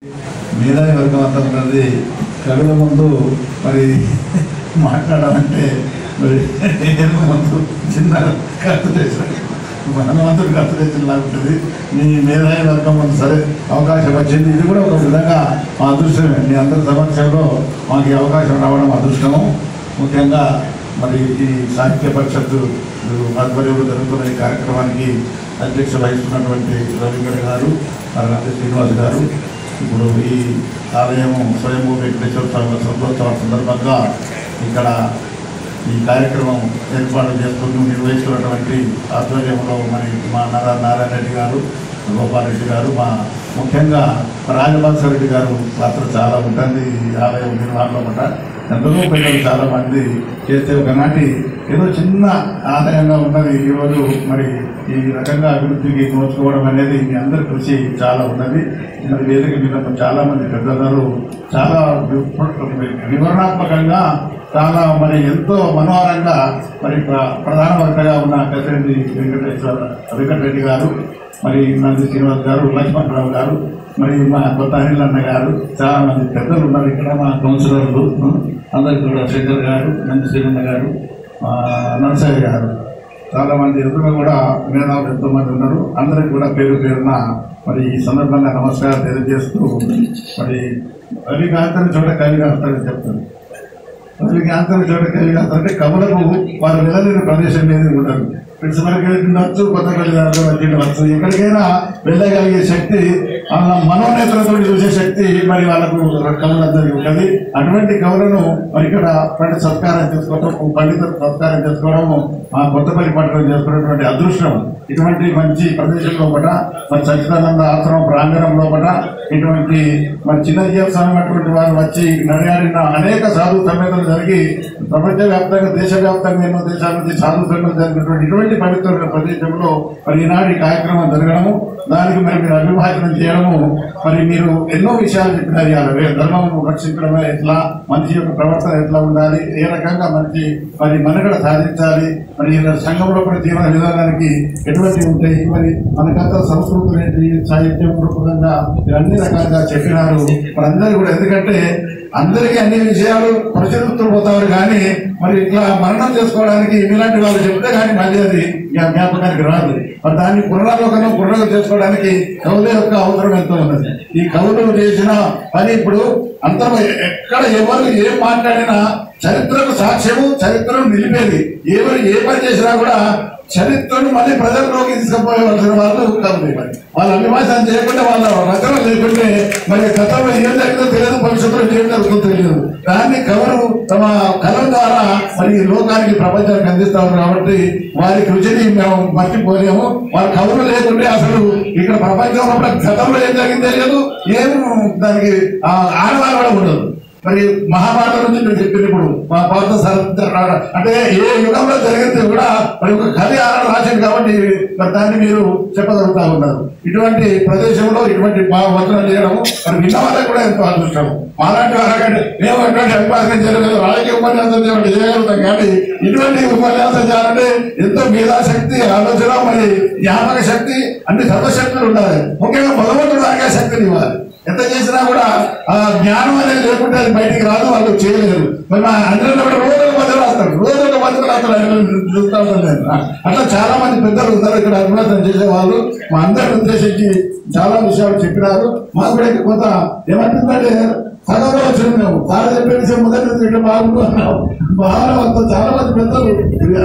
మేధావి వర్గం అంతా ఉన్నది. కవిల ముందు మరి మాట్లాడాలంటే మరి ముందు చిన్న ఖర్చు చేశారు, హనుమంతుడు ఖర్చు చేసినలా ఉంటుంది. మీ మేధావి వర్గం ముందు సరే అవకాశం వచ్చింది. ఇది కూడా ఒక విధంగా మా అదృష్టమే. మీ అందరి సమక్షంలో మాకు ఈ అవకాశం రావడం అదృష్టము. ముఖ్యంగా మరి ఈ సాహిత్య పరిషత్తు ఆధ్వర్యంలో జరుగుతున్న ఈ కార్యక్రమానికి అధ్యక్ష వహిస్తున్నటువంటి రవీంద్ర గారు, మరి శ్రీనివాస్ గారు, ఇప్పుడు ఈ ఆలయం స్వయంభూ వెంకటేశ్వర స్వామి సంవత్సరాల సందర్భంగా ఇక్కడ ఈ కార్యక్రమం ఏర్పాటు చేసుకుని నిర్వహిస్తున్నటువంటి ఆధ్వర్యంలో మరి మా నారాయణ రెడ్డి గారు, గోపాల్ రెడ్డి గారు, మా ముఖ్యంగా రాజభాస్కర్ రెడ్డి గారు పాత్ర చాలా ఉంటుంది ఈ ఆలయం నిర్వహణలో కూడా. ఎందరో పిల్లలు చాలామంది చేస్తే ఒకనాటి ఏదో చిన్న ఆదాయంగా ఉన్నది ఈరోజు మరి ఈ రకంగా అభివృద్ధికి నోచుకోవడం అనేది మీ అందరి కృషి చాలా ఉన్నది. మరి వేదిక మీద చాలామంది పెద్దలు చాలా వివరణాత్మకంగా చాలా మరి ఎంతో మనోహరంగా మరి ప్రధాన వక్తగా ఉన్న పెద్దిరెడ్డి వెంకటరెడ్డి గారు, మరి నంది శ్రీనివాస్ గారు, లక్ష్మణరావు గారు, మరి మా కొత్త అనిల్ అన్న గారు, చాలా మంది పెద్దలు ఉన్నారు ఇక్కడ. మా కౌన్సిలర్లు అందరికీ కూడా శంకర్ గారు, నంది శ్రీనన్న గారు, నరసయ్య గారు, చాలామంది ఎదురుగా కూడా మేధావులు ఎంతోమంది ఉన్నారు. అందరికీ కూడా పేరు పేరున మరి ఈ సందర్భంగా నమస్కారం తెలియజేస్తూ మరి రవి కాంతని చోట కవి కాస్తారని చెప్తాను. రవి కాంతని చోట కవి కాస్తారంటే కవులకు వారు వెళ్ళలేని ప్రదేశం అనేది ఉండదు. ప్రిన్సిపల్కి వెళ్ళవచ్చు, కొత్త వెళ్ళవచ్చు, ఎక్కడికైనా వెళ్ళగలిగే శక్తి మనోనేతలతో చూసే శక్తి మరి వాళ్ళకు కవులందరికీ ఉంటుంది. అటువంటి కవులను మరి ఇక్కడ పండిత సత్కారం చేసుకోవడం, పండితులు సత్కారం చేసుకోవడము మా కొత్తపల్లి పట్టణం చేసుకున్నటువంటి అదృష్టం. ఇటువంటి మంచి ప్రదేశంలో కూడా మరి సచ్చిదానంద ఆశ్రమం ప్రాంగణంలో కూడా ఇటువంటి మరి చిన్నజీవ స్వామి అటువంటి వారు వచ్చి నడియాడిన అనేక సాధు సమ్మేళనలు జరిగి ప్రపంచవ్యాప్తంగా దేశవ్యాప్తంగా ఎన్నో దేశాల నుంచి సాధు సమ్మేళనలు జరిగినటువంటి ఇటువంటి పవిత్రమైన ప్రదేశంలో మరి ఈనాటి కార్యక్రమం జరగడము, దానికి మరి మీరు అభివాదనం చేయడము, మరి మీరు ఎన్నో విషయాలు చెప్పినారు. ధర్మం రక్షించడం ఎట్లా, మనిషి యొక్క ప్రవర్తన ఎట్లా ఉండాలి, ఏ రకంగా మరి మనుగడ సాధించాలి, మరి సంఘంలో కూడా జీవన విధానానికి ఎటువంటి ఉంటాయి, మరి మనకంతా సంస్కృతులు ఏంటి, సాహిత్యం రూపంగా మీరు అన్ని రకాలుగా చెప్పినారు. మరి అందరూ కూడా, ఎందుకంటే అందరికీ అన్ని విషయాలు పరిశీలిస్తూ పోతారు, కానీ మరి ఇట్లా మరణం చేసుకోవడానికి ఇలాంటి వాళ్ళు చెప్తే కానీ మళ్ళీ అది జ్ఞాపకానికి రాదు. మరి దాన్ని పునరాలోకనం చేసుకోవడానికి కవుల యొక్క అవసరం ఎంతో ఉన్నది. ఈ కవులు చేసిన పని ఇప్పుడు అంతా ఎక్కడ ఎవరు ఏం మాట్లాడినా చరిత్రకు సాక్ష్యము, చరిత్రను నిలిపేది. ఎవరు ఏ పని చేసినా కూడా చరిత్రను మళ్ళీ ప్రజల్లోకి తీసుకుపోయవలసిన వాళ్ళు కవులు. వాళ్ళ అభిమాసం చేయకుండా, వాళ్ళ రచన లేకుంటే మరి గతంలో ఏం జరిగిందో తెలియదు, భవిష్యత్తులో ఏం జరుగుతుందో తెలియదు. దాన్ని కవులు తమ కళల ద్వారా మరి లోకానికి, ప్రపంచానికి అందిస్తారు. కాబట్టి వారి కృషిని మేము మర్చిపోలేము. వారి కవులు లేకుంటే అసలు ఇక్కడ ప్రపంచంలో గతంలో ఏం జరిగిందో తెలియదు, ఏం దానికి ఆడవాళ్ళు కూడా ఉండదు. మరి మహాభారతం నుంచి మీరు చెప్పినప్పుడు మా పాత అంటే ఏ యుగంలో జరిగితే కూడా మరి ఒక కథ రాశాడు కాబట్టి మరి దాన్ని మీరు చెప్పగలుగుతా ఉన్నారు. ఇటువంటి ప్రదేశంలో ఇటువంటి వచనం చేయడం మరి విన్న వాళ్ళకి కూడా ఎంతో అదృష్టం. అలాంటి వాళ్ళకంటే మేము ఎటువంటి అభిప్రాయం చేయలేదు, రాజకీయ ఉపన్యాసం చేయగలుగుతాం, కానీ ఇటువంటి ఉపన్యాసం చేయాలంటే ఎంతో మేధాశక్తి, ఆలోచన, మరి జ్ఞాపక శక్తి, అన్ని సర్వశక్తులు ఉండాలి. ముఖ్యంగా భగవంతుడు ఆగే శక్తిని ఇవ్వాలి. ఎంత చేసినా కూడా ఆ జ్ఞానం అనేది లేకుంటే అది బయటికి రాదు, వాళ్ళు చేయలేరు. మరి మా అందరిలో కూడా రోజుల మధ్య రాస్తారు, రోజుల మధ్య రాస్తారు. చూస్తూ ఉంటాను. అట్లా చాలా మంది పెద్దలు ఉన్నారు ఇక్కడ అభివృద్ధి చేసేవాళ్ళు. మా అందరిని ఉద్దేశించి చాలా విషయాలు చెప్పినారు. మాకు కూడా కొంత ఏమంటుందంటే సగంలో వచ్చినాం మేము. చాలా చెప్పే విషయం మొదటి నుంచి ఇట్లా బాగుంటున్నాం. బాగా చాలా మంది పెద్దలు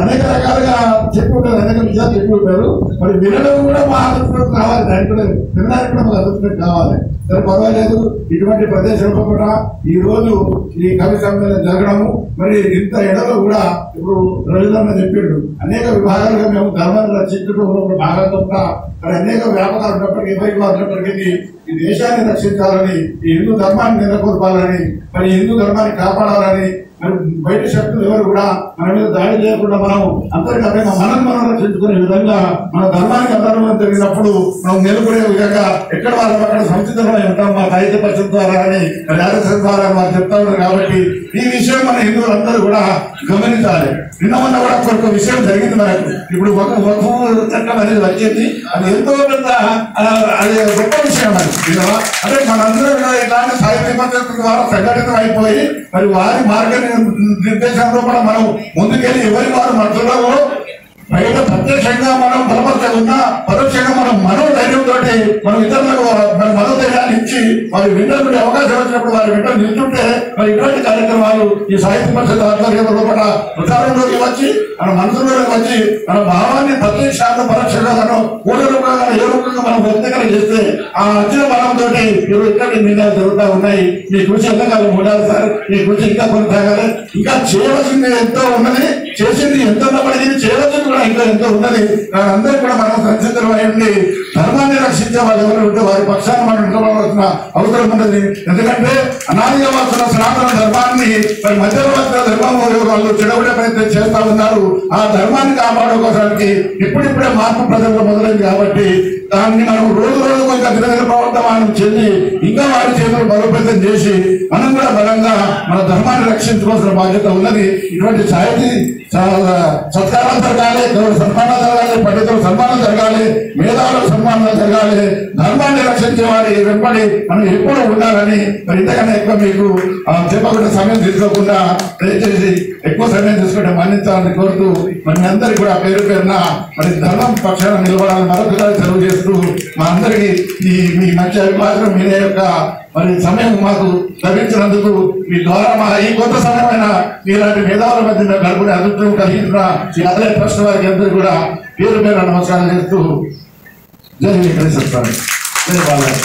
అనేక రకాలుగా చెప్పి ఉంటారు, అనేక విషయాలు చెప్పి ఉంటారు. మరి వినడం కూడా మా అదృష్టం కావాలి, దానికి కూడా వినడానికి కూడా మాకు అదృష్టం కావాలి. సరే పర్వాలేదు. ఇటువంటి ప్రదేశంలో కూడా ఈ రోజు ఈ కవి సమ్మేళనం జరగడము, మరి ఇంత ఎడలో కూడా ఇప్పుడు రవిధర్మ చెప్పాడు, అనేక విభాగాలుగా మేము ధర్మాన్ని రక్షించడంలో భాగంగా మరి అనేక వ్యాపకాలు ఉన్నప్పటికీ, ఉన్నప్పటికీ ఈ దేశాన్ని రక్షించాలని, ఈ హిందూ ధర్మాన్ని నెలకొల్పాలని, మరి హిందూ ధర్మాన్ని కాపాడాలని, మరి బయట శక్తులు ఎవరు కూడా మన మీద దాడి చేయకుండా మనం అంతర్గతంగా మనం రక్షించుకునే విధంగా మన ధర్మానికి అధర్మం జరిగినప్పుడు మనం నిలబడే విధంగా ఎక్కడ వాళ్ళు అక్కడ సంసిద్ధమై ఉంటాం. మా సాహిత్య పరిషత్ ద్వారా కానీ ఆర్ఎస్ఎస్ ద్వారా వారు చెప్తా ఉన్నారు. కాబట్టి ఈ విషయం మన హిందువులందరూ కూడా గమనించాలి. నిన్న మొన్న కూడా ఒక విషయం జరిగింది మనకు. ఇప్పుడు ఒక చట్టం అనేది వచ్చింది, అది ఎంతో పెద్ద అది గొప్ప విషయం. అంటే మనందరూ పద్ధతుల ద్వారా సంఘటితం అయిపోయి మరి వారి మార్గ నిర్దేశంలో కూడా మనం ముందుకెళ్ళి ఎవరి వారు మనుషులలో బయట ప్రత్యక్షంగా మనం బలపరచకుండా పరోక్షంగా మనం మనోధైర్యంతో మనం ఇతరులకు మన మనోధైర్యాన్ని ఇచ్చి వారి వింటర్లు అవకాశం వచ్చినప్పుడు వారి వింటర్ నిల్చుంటే మరి ఇటువంటి కార్యక్రమాలు ఈ సాహిత్య పరిషత్ ఆధ్వర్యంలో కూడా ప్రచారంలోకి వచ్చి మన మనసులోకి వచ్చి మన భావాన్ని ప్రత్యక్షంగా పరోక్షంగా మనం కూడ రూపంగా ఏ రూపంగా మనం వ్యక్తీకరణ చేస్తే ఆ వచ్చిన బలంతో ఇటువంటి నిర్ణయాలు జరుగుతూ ఉన్నాయి. మీ కృషి ఎంతకాలం ఉండాలి సార్, మీ కృషి ఇంకా కొనసాగాలి. ఇంకా చేయవలసింది ఎంతో ఉన్నది, చేసింది ఎంత ఉన్నప్పటికీ చేయవలసింది కూడా ఇంకా ఎంతో ఉన్నది. అందరూ కూడా మనం సంసిద్ధమైంది ధర్మాన్ని రక్షించే వాళ్ళు ఎవరు ఉంటే వారి పక్షాన్ని మనం ఉండవలసిన అవసరం ఉన్నది. ఎందుకంటే అనాదిగా వస్తున్న సనాతన ధర్మాన్ని మరి మధ్యలో వస్తున్న ధర్మం వాళ్ళు చెడగొట్టే ప్రయత్నం చేస్తా ఉన్నారు. ఆ ధర్మాన్ని కాపాడుకోవడానికి ఇప్పుడిప్పుడే మార్పు ప్రజల్లో మొదలైంది కాబట్టి దాన్ని మనం రోజు రోజుకు ఇంకా దినదిన ప్రవర్తమానం చెంది ఇంకా వారి చేతులు బలోపేతం చేసి మనం కూడా బలంగా మన ధర్మాన్ని రక్షించుకోవాల్సిన బాధ్యత ఉన్నది. ఇటువంటి సాహితీ సత్కారాలు జరగాలి, సన్మానాలు జరగాలి, పండితులు సన్మానం జరగాలి, మేధావులకు సన్మానాలు జరగాలి. ధర్మాన్ని రక్షించే వారి వెంబడి మనం ఎప్పుడు ఉండాలని మరి ఇంతకన్నా ఎక్కువ మీకు చెప్పకుండా సమయం తీసుకోకుండా దయచేసి ఎక్కువ సమయం తీసుకుంటే మన్నించాలని కోరుతూ మరి అందరికీ కూడా పేరు పేరున మరి ధర్మం పక్షాన నిలబడాలని మరొకసారి సెలవు చేస్తూ మా అందరికీ మీ మంచి అభిప్రాయం మీ యొక్క మరి సమయం మాకు లభించినందుకు మీ ద్వారా మా ఈ కొత్త సమయమైన మీలాంటి మేధావుల మధ్య గడుపునే అదృష్టం కలిగిన ఈ ఆదాయ ట్రస్ట్ వారికి అందరూ కూడా పేరు పేరు నమస్కారం చేస్తూ జై వెంకటేశ్వర స్వామి, జై బాలయ్య.